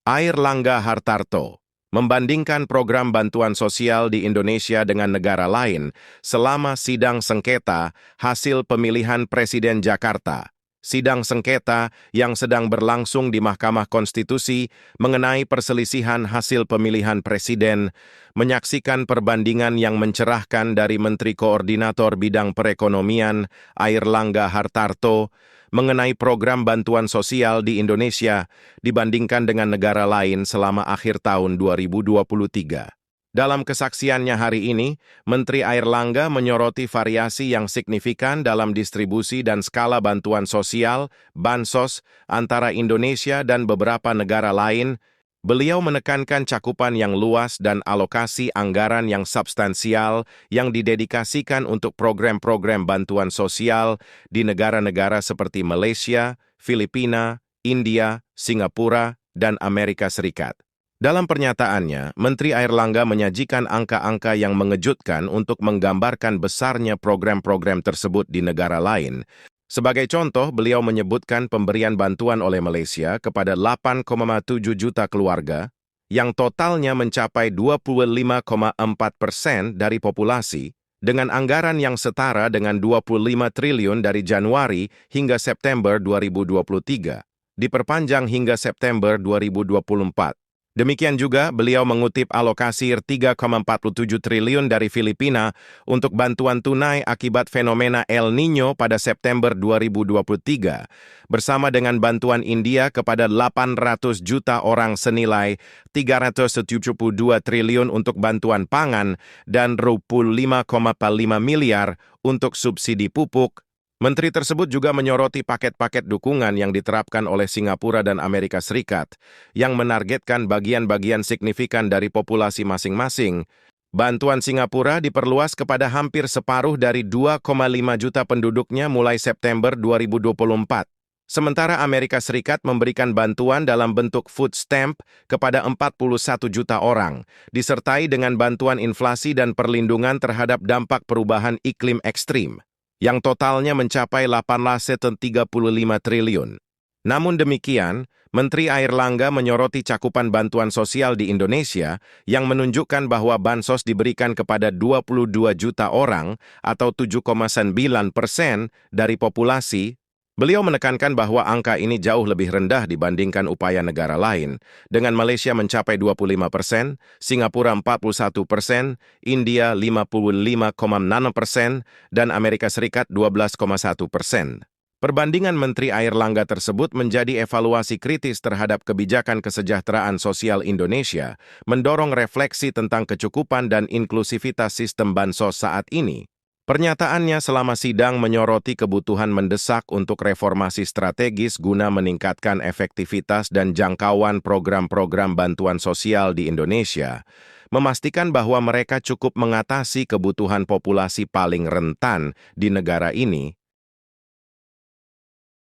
Airlangga Hartarto membandingkan program bantuan sosial di Indonesia dengan negara lain selama sidang sengketa hasil pemilihan Presiden Jakarta. Sidang sengketa yang sedang berlangsung di Mahkamah Konstitusi mengenai perselisihan hasil pemilihan presiden, menyaksikan perbandingan yang mencerahkan dari Menteri Koordinator Bidang Perekonomian Airlangga Hartarto mengenai program bantuan sosial di Indonesia dibandingkan dengan negara lain selama akhir tahun 2023. Dalam kesaksiannya hari ini, Menteri Airlangga menyoroti variasi yang signifikan dalam distribusi dan skala bantuan sosial, bansos, antara Indonesia dan beberapa negara lain. Beliau menekankan cakupan yang luas dan alokasi anggaran yang substansial yang didedikasikan untuk program-program bantuan sosial di negara-negara seperti Malaysia, Filipina, India, Singapura, dan Amerika Serikat. Dalam pernyataannya, Menteri Airlangga menyajikan angka-angka yang mengejutkan untuk menggambarkan besarnya program-program tersebut di negara lain. Sebagai contoh, beliau menyebutkan pemberian bantuan oleh Malaysia kepada 8,7 juta keluarga, yang totalnya mencapai 25,4% dari populasi, dengan anggaran yang setara dengan 25 triliun dari Januari hingga September 2023, diperpanjang hingga September 2024. Demikian juga, beliau mengutip alokasi 3,47 triliun dari Filipina untuk bantuan tunai akibat fenomena El Niño pada September 2023, bersama dengan bantuan India kepada 800 juta orang senilai 372 triliun untuk bantuan pangan dan 25,5 miliar untuk subsidi pupuk. Menteri tersebut juga menyoroti paket-paket dukungan yang diterapkan oleh Singapura dan Amerika Serikat yang menargetkan bagian-bagian signifikan dari populasi masing-masing. Bantuan Singapura diperluas kepada hampir separuh dari 2,5 juta penduduknya mulai September 2024. Sementara Amerika Serikat memberikan bantuan dalam bentuk food stamp kepada 41 juta orang, disertai dengan bantuan inflasi dan perlindungan terhadap dampak perubahan iklim ekstrim, yang totalnya mencapai 835 triliun. Namun demikian, Menteri Airlangga menyoroti cakupan bantuan sosial di Indonesia yang menunjukkan bahwa bansos diberikan kepada 22 juta orang atau 7,9% dari populasi. Beliau menekankan bahwa angka ini jauh lebih rendah dibandingkan upaya negara lain, dengan Malaysia mencapai 25%, Singapura 41%, India 55,6%, dan Amerika Serikat 12,1%. Perbandingan Menteri Airlangga tersebut menjadi evaluasi kritis terhadap kebijakan kesejahteraan sosial Indonesia, mendorong refleksi tentang kecukupan dan inklusivitas sistem bansos saat ini. Pernyataannya selama sidang menyoroti kebutuhan mendesak untuk reformasi strategis guna meningkatkan efektivitas dan jangkauan program-program bantuan sosial di Indonesia, memastikan bahwa mereka cukup mengatasi kebutuhan populasi paling rentan di negara ini.